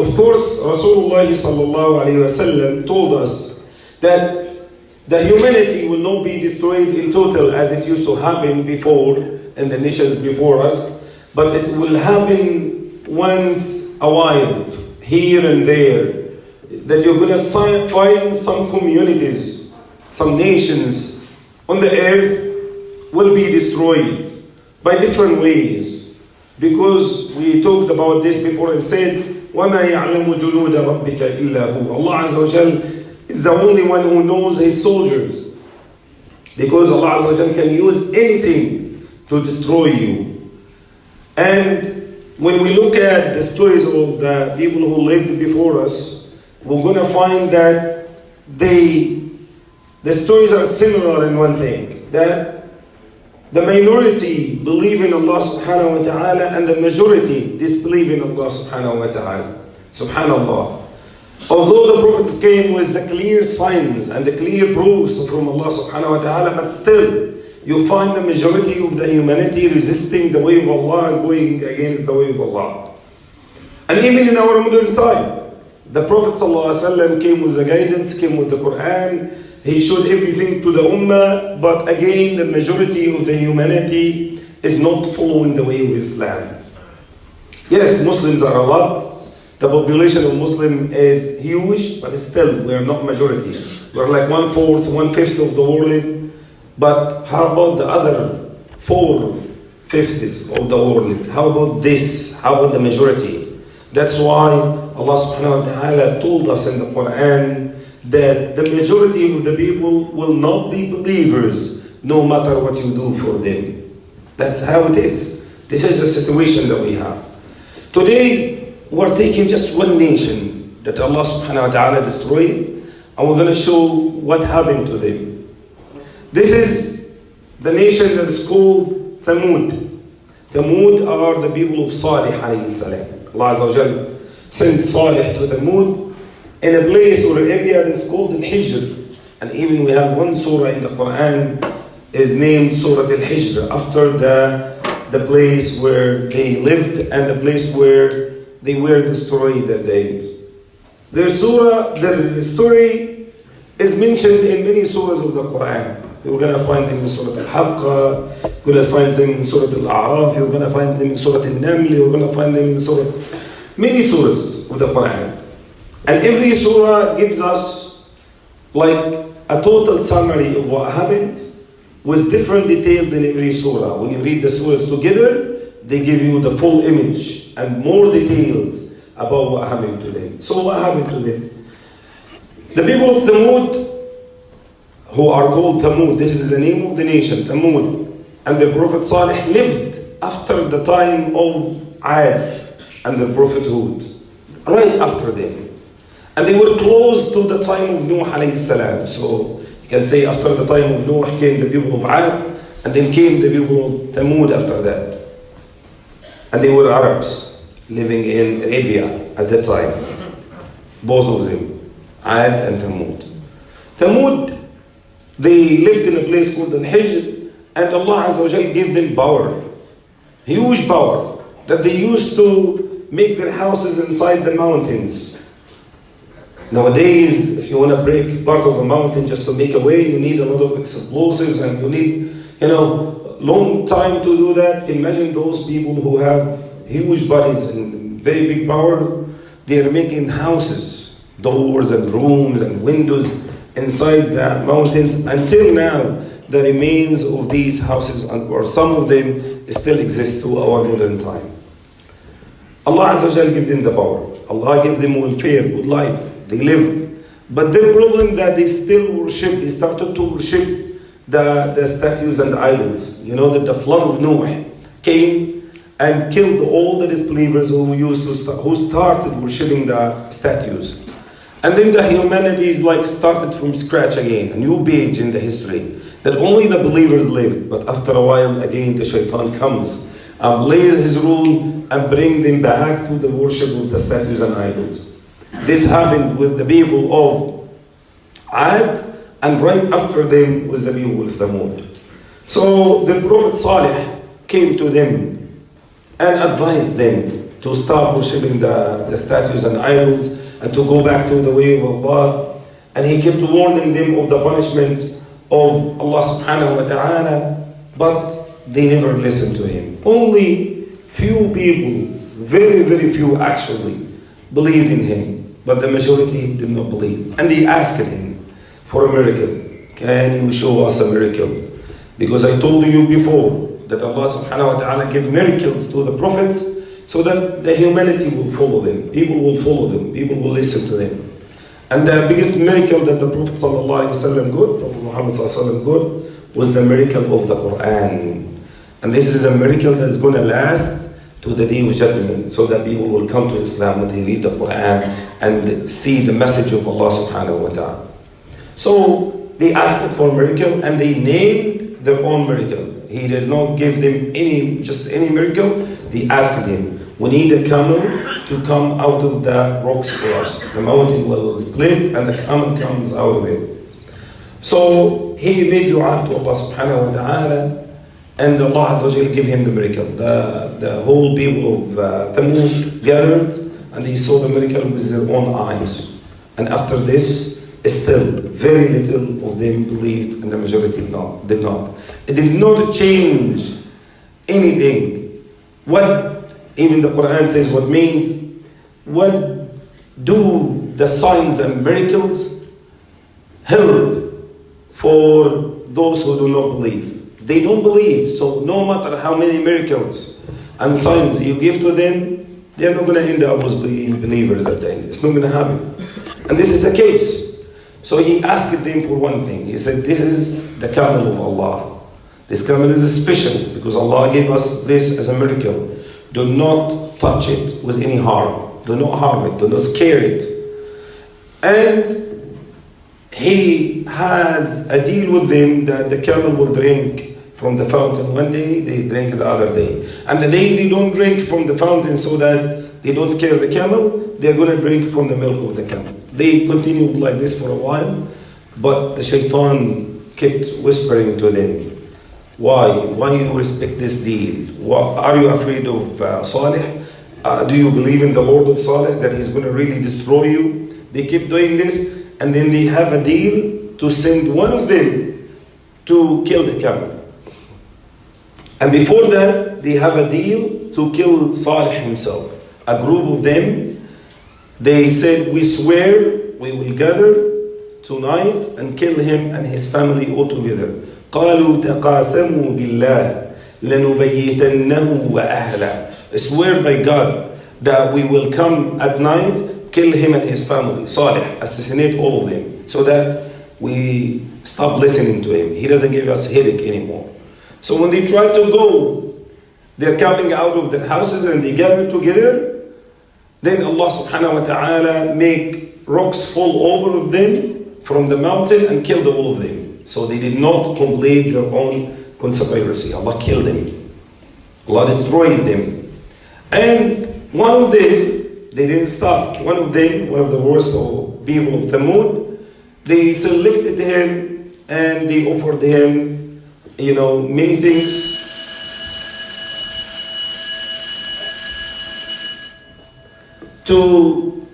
Of course, Rasulullah sallallahu alayhi wasallam told us that the humanity will not be destroyed in total as it used to happen before in the nations before us, but it will happen once a while, here and there, that you're going to find some communities, some nations on the earth will be destroyed by different ways. Because we talked about this before and said, وَمَا يَعْلَمُ جُنُودَ رَبِّكَ إِلَّا هُوَ. Allah Azza wa Jal is the only one who knows His soldiers. Because Allah Azza wa Jal can use anything to destroy you. And when we look at the stories of the people who lived before us, we're going to find that the stories are similar in one thing, that the minority believe in Allah subhanahu wa ta'ala and the majority disbelieve in Allah subhanahu wa ta'ala. Subhanallah. Although the prophets came with the clear signs and the clear proofs from Allah subhanahu wa ta'ala, but still you find the majority of the humanity resisting the way of Allah and going against the way of Allah. And even in our modern time, the Prophet sallallahu alaihi wasallam came with the guidance, came with the Quran. He showed everything to the Ummah, but again, the majority of the humanity is not following the way of Islam. Yes, Muslims are a lot. The population of Muslim is huge, but still, we are not majority. We are like 1/4, 1/5 of the world. But how about the other 4/5 of the world? How about this? How about the majority? That's why Allah subhanahu wa ta'ala told us in the Quran that the majority of the people will not be believers no matter what you do for them. That's how it is. This is the situation that we have. Today, we're taking just one nation that Allah subhanahu wa ta'ala destroyed, and we're going to show what happened to them. This is the nation that is called Thamud. Thamud are the people of Salih alayhi salam. Allah Azza wa Jal sent Salih to Thamud in a place or an area that's called Al-Hijr. And even we have one surah in the Quran is named Surah Al-Hijr, after the place where they lived and the place where they were destroyed that day. Their story is mentioned in many surahs of the Quran. You're going to find them in Surah Al-Haqqa, you're going to find them in Surah Al-A'raf, you're going to find them in Surah Al-Naml, you're going to find them in many surahs of the Quran. And every surah gives us like a total summary of what happened with different details in every surah. When you read the surahs together, they give you the full image and more details about what happened to them. So what happened to them? The people of Thamud, who are called Thamud, this is the name of the nation, Thamud, and the Prophet Salih lived after the time of Ad and the Prophet Hud, right after them. And they were close to the time of Nuh alayhi salam. So you can say after the time of Nuh came the people of Ad, and then came the people of Thamud after that. And they were Arabs living in Arabia at that time. Both of them, Ad and Thamud. Thamud, they lived in a place called Al-Hijr, and Allah Azza wa Jal gave them power, huge power, that they used to make their houses inside the mountains. Nowadays, if you want to break part of a mountain just to make a way, you need a lot of explosives and you need, long time to do that. Imagine those people who have huge bodies and very big power. They are making houses, doors and rooms and windows inside the mountains. Until now, the remains of these houses, or some of them, still exist to our modern time. Allah Azza wa Jal gave them the power. Allah gave them welfare, good life. They lived. But their problem that they still worship, they started to worship the statues and idols. You know that the flood of Noah came and killed all the disbelievers who started worshiping the statues. And then the humanity started from scratch again, a new page in the history, that only the believers lived. But after a while, again, the shaitan comes and lays his rule and bring them back to the worship of the statues and idols. This happened with the people of Ad, and right after them was the people of Thamud. So the Prophet Salih came to them and advised them to stop worshipping the statues and idols and to go back to the way of Allah. And he kept warning them of the punishment of Allah subhanahu wa ta'ala, but they never listened to him. Only few people, very, very few actually, believed in him, but the majority did not believe. And they asked him for a miracle. Can you show us a miracle? Because I told you before that Allah subhanahu wa ta'ala gave miracles to the prophets so that the humanity will follow them. People will follow them. People will listen to them. And the biggest miracle that the Prophet sallallahu alaihi wasallam got, Prophet Muhammad sallallahu alaihi wasallam got, was the miracle of the Quran. And this is a miracle that is going to last to the day of judgment, so that people will come to Islam when they read the Quran and see the message of Allah subhanahu wa ta'ala. So they asked for a miracle and they named their own miracle. He does not give them just any miracle. They asked him, we need a camel to come out of the rocks for us. The mountain will split and the camel comes out of it. So he made dua to Allah subhanahu wa ta'ala, and Allah Azza wa Jalla gave him the miracle. The whole people of Thamud gathered and they saw the miracle with their own eyes. And after this, still very little of them believed and the majority did not. It did not change anything. What even the Quran says, what do the signs and miracles help for those who do not believe? They don't believe, so no matter how many miracles and signs you give to them, they're not going to end up as believers at the end. It's not going to happen. And this is the case. So he asked them for one thing. He said, this is the camel of Allah. This camel is special because Allah gave us this as a miracle. Do not touch it with any harm. Do not harm it. Do not scare it. And he has a deal with them that the camel will drink from the fountain one day, they drink the other day. And the day they don't drink from the fountain so that they don't scare the camel, they're going to drink from the milk of the camel. They continued like this for a while, but the shaitan kept whispering to them, why you respect this deal? Are you afraid of Salih? Do you believe in the Lord of Salih, that he's going to really destroy you? They keep doing this, and then they have a deal to send one of them to kill the camel. And before that, they have a deal to kill Salih himself. A group of them, they said, we swear we will gather tonight and kill him and his family altogether. قالوا تقاسموا بالله لنبيتنه وأهله. Swear by God that we will come at night, kill him and his family, Salih, assassinate all of them, so that we stop listening to him. He doesn't give us headache anymore. So when they try to go, they're coming out of their houses and they gather together. Then Allah subhanahu wa ta'ala make rocks fall over them from the mountain and killed all of them. So they did not complete their own conspiracy. Allah killed them. Allah destroyed them. And one of them, they didn't stop. One of them, one of the worst people of Thamud, they selected him and they offered him many things to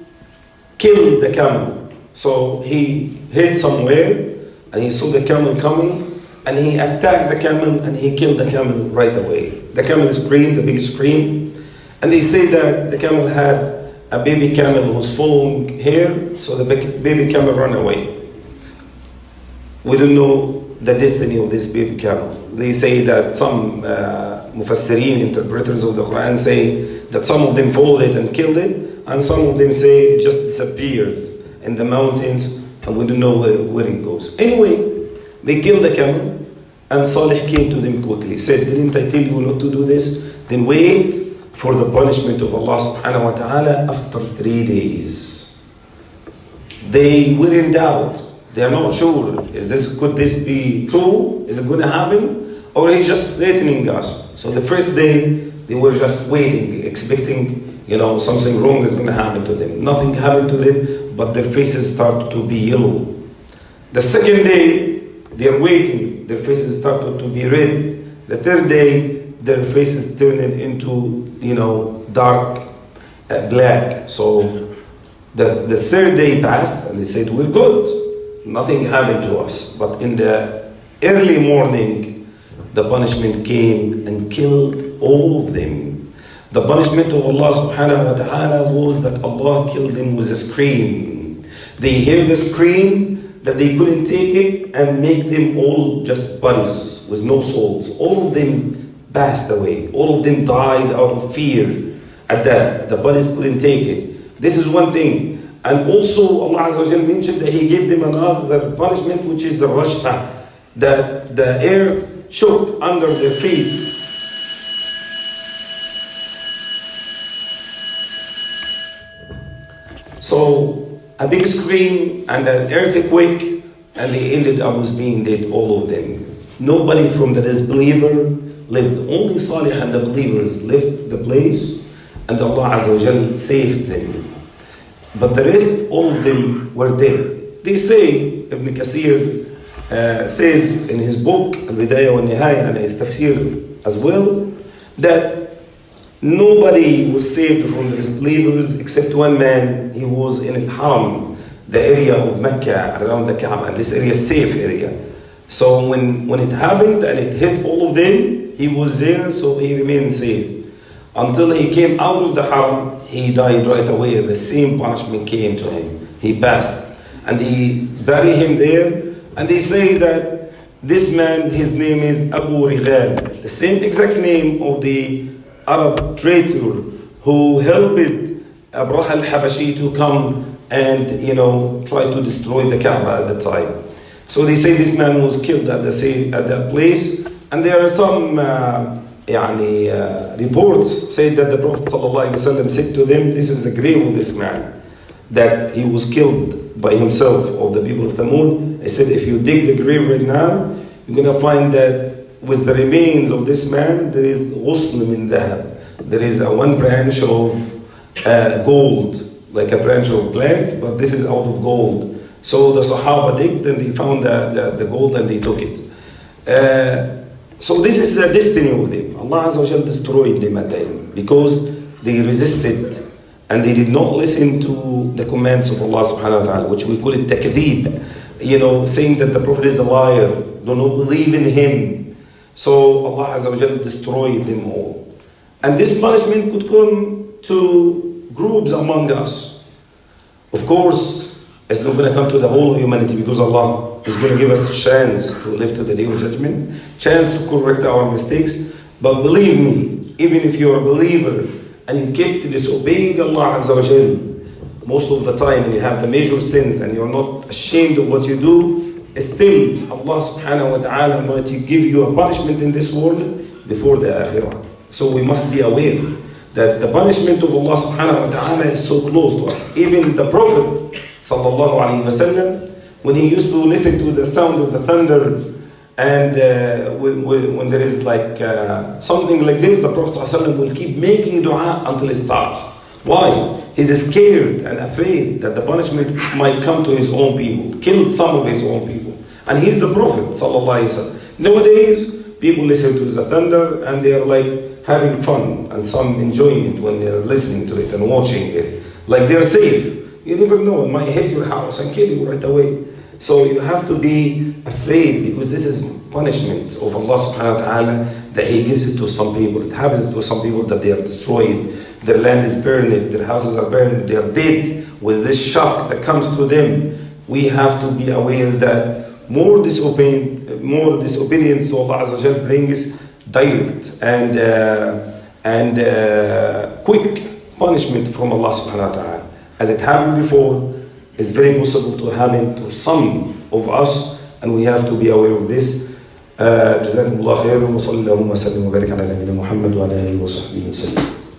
kill the camel. So he hid somewhere and he saw the camel coming and he attacked the camel and he killed the camel right away. The camel screamed, the big scream, and they say that the camel had a baby camel who was following her, so the baby camel ran away. We don't know the destiny of this baby camel. They say that some mufassirin, interpreters of the Quran, say that some of them followed it and killed it, and some of them say it just disappeared in the mountains and we don't know where it goes. Anyway, they killed the camel and Salih came to them quickly, said, didn't I tell you not to do this? Then wait for the punishment of Allah subhanahu wa ta'ala after 3 days. They were in doubt. They are not sure. Could this be true? Is it going to happen? Or he's just threatening us? So the first day, they were just waiting, expecting, something wrong is going to happen to them. Nothing happened to them, but their faces started to be yellow. The second day, they are waiting. Their faces started to be red. The third day, their faces turned into, dark black. So the third day passed and they said, we're good. Nothing happened to us. But in the early morning, the punishment came and killed all of them. The punishment of Allah subhanahu wa ta'ala was that Allah killed them with a scream. They hear the scream that they couldn't take it and make them all just bodies with no souls. All of them passed away. All of them died out of fear at that. The bodies couldn't take it. This is one thing. And also Allah Azza wa Jal mentioned that He gave them another punishment, which is the rajfa, that the earth shook under their feet. So a big scream and an earthquake, and they ended up with being dead, all of them. Nobody from the disbeliever lived. Only Salih and the believers left the place, and Allah Azza wa Jal saved them. But the rest, all of them were dead. They say, Ibn Kathir says in his book, Al-Bidayah wa Nihaya, and his tafsir as well, that nobody was saved from the disbelievers except one man. He was in Al-Haram, the area of Mecca, around the Kaaba, and this area is safe area. So when it happened and it hit all of them, he was there, so he remained safe. Until he came out of the Haram, he died right away, and the same punishment came to him. He passed. And he buried him there, and they say that this man, his name is Abu Righal, the same exact name of the Arab traitor who helped Abraha al-Habashi to come and, try to destroy the Kaaba at the time. So they say this man was killed at that place, and there are some reports say that the Prophet ﷺ said to them, this is the grave of this man, that he was killed by himself, of the people of Thamud. He said, if you dig the grave right now, you're going to find that with the remains of this man, there is ghusn min dhahab. There is one branch of gold, like a branch of plant, but this is out of gold. So the Sahaba digged and they found the gold and they took it. So this is the destiny of them. Allah Azza wa Jal destroyed them at the end because they resisted and they did not listen to the commands of Allah subhanahu wa ta'ala, which we call it takdeeb. Saying that the Prophet is a liar, do not believe in him. So Allah Azza wa Jal destroyed them all. And this punishment could come to groups among us. Of course, it's not going to come to the whole of humanity because Allah is going to give us a chance to live to the day of judgment, chance to correct our mistakes. But believe me, even if you're a believer and you keep disobeying Allah Azza wa Jal, most of the time when you have the major sins and you're not ashamed of what you do, still Allah subhanahu wa ta'ala might give you a punishment in this world before the akhirah. So we must be aware that the punishment of Allah subhanahu wa ta'ala is so close to us. Even the Prophet sallallahu alayhi wa sallam, when he used to listen to the sound of the thunder, and when there is like something like this, the Prophet sallallahu alayhi wa sallam will keep making dua until it stops. Why? He's scared and afraid that the punishment might come to his own people, kill some of his own people. And he's the Prophet sallallahu alayhi wa sallam. Nowadays, people listen to the thunder and they are like having fun and some enjoyment when they're listening to it and watching it. Like they're safe. You never know, it might hit your house and kill you right away. So you have to be afraid because this is punishment of Allah subhanahu wa ta'ala that He gives it to some people. It happens to some people that they are destroyed, their land is burned, their houses are burned, they are dead with this shock that comes to them. We have to be aware that more disobedience to Allah Azza wa Jal brings direct and quick punishment from Allah subhanahu wa ta'ala. As it happened before, it's very possible to happen to some of us, and we have to be aware of this. جزاكم الله خيرا وصلى الله وسلم وبارك على نبينا محمد وعلى آله وصحبه وسلم.